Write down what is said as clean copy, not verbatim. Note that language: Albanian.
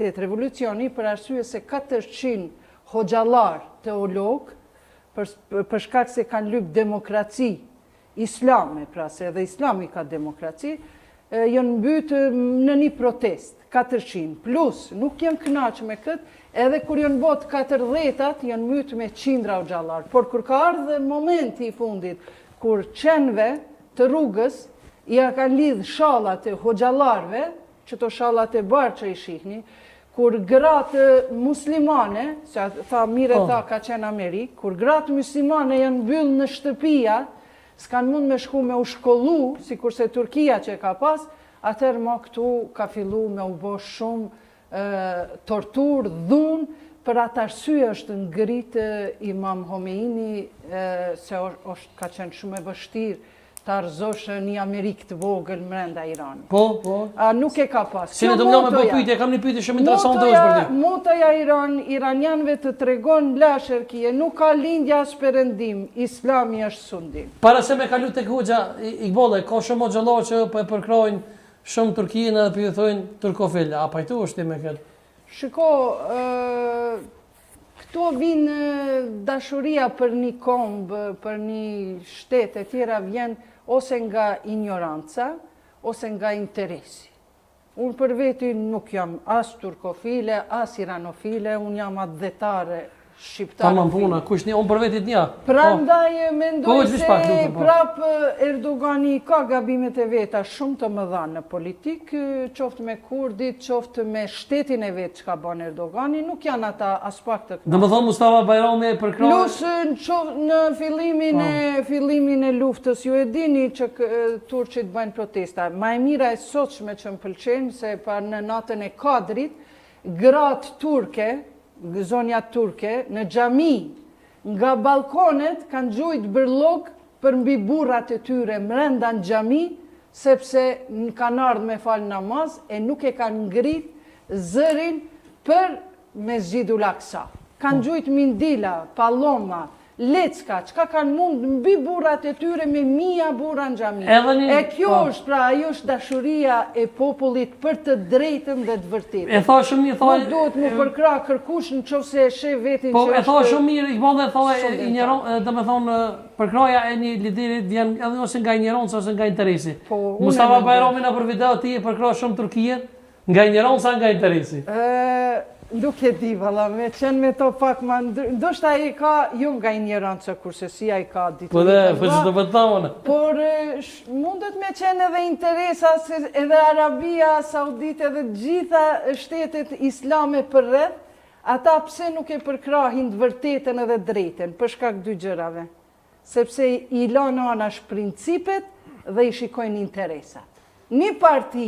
revolucioni për arsye se 400 hoxhallar teolog, për shkak se kanë lyp demokraci islame, pra se edhe islami ka demokraci, janë mbytë në një protest, 400, plus nuk janë kënaqë me këtë, edhe kur janë botë 40-at, janë mbytë me qindra hoxhallar. Por kur ka ardhur momenti I fundit, kur qenve të rrugës ja kanë lidh shallat e hoxhallarëve, çto shallat e bardhë që I shihni, kur gratë muslimane, se tha mire tha ka qenë Amerikë, kur gratë muslimane janë mbyllë në shtëpia, s'kan mund me shku me u shkollu, si kurse Turkia që ka pas, atëherë ma këtu ka fillu me u bo shumë tortur, dhun, për atë arsye është ngritë Imam Homeini, se ka qenë shumë e vështirë të arzoshë një Amerikë të vogël mrenda Iranit. Po. Nuk e ka pas. Si në të më po pyetje, kam një pyetje shumë interesante është për ty. Motoja iranianëve të tregon lashërkije, nuk ka lindja as perëndim, Islami është sundim. Para se me kalu tek hoxha Iqballe, ka shumë hoxhallar që po e përkrojnë shumë Turkinë edhe po I thonë turkofil. A pajtu është ti me këtë? Shiko, këto vinë dashuria për një kombë, për një shtet e tjera vjen ose nga ignoranca, ose nga interesi. Unë për veti nuk jam as turkofile, as iranofile, unë jam adhetare shqiptare. Tamam puna, kush një, unë për vetit një. Prandaj mendoj se prap Erdogani ka gabimet e veta shumë të mëdha në politikë, qoftë me kurdit, qoftë me shtetin e vetë që ka bën Erdogani, nuk janë ata as pak të këta. Dhe më thonë Mustafa Bajrami e përkraj... Plus në fillimin e luftës, ju e dini që Turqit bëjnë protesta. Ma e mira e sotshme që më pëlqenë, se pa në natën e Kadrit, gratë turke, zonja turke, në xhami, nga balkonet kanë gjujt bërlog për mbi burrat e tyre mrenda në xhami, sepse kanë ardhur me fal namaz e nuk e kanë ngrit zërin për Mesjidul Aqsa. Kanë gjujt mindila, palloma, lecka, çka kanë mund mbi burrat e tyre me mia burra në xhami. E kjo është, pra, ajo është dashuria e popullit për të drejtën dhe të vërtetën. E tha shumë mirë, tha... Nuk duhet mu përkra kërkush në qofse e sheh vetin që është... Po, e tha shumë mirë, Iqballe tha, dhe me thonë, përkraja e një liderit vjen edhe ose nga ignoranca ose nga interesi. Mustafa Bajrami në për video ti e përkra shumë Turkije, nga ignoranca nga interesi. Nuk e di, valla, me qenë me to pak ma ndoshta ai ka jo nga ignoranca kurse si ai ka ditë. Po dhe, po që të vëtavone. Por mundet me qenë edhe interesa se edhe Arabia Saudite edhe gjitha shtetet islame përreth, ata pse nuk e përkrahin të vërtetën edhe drejtën, për shkak dy gjërave. Sepse I lanë anash principet dhe I shikojnë interesat. Një parti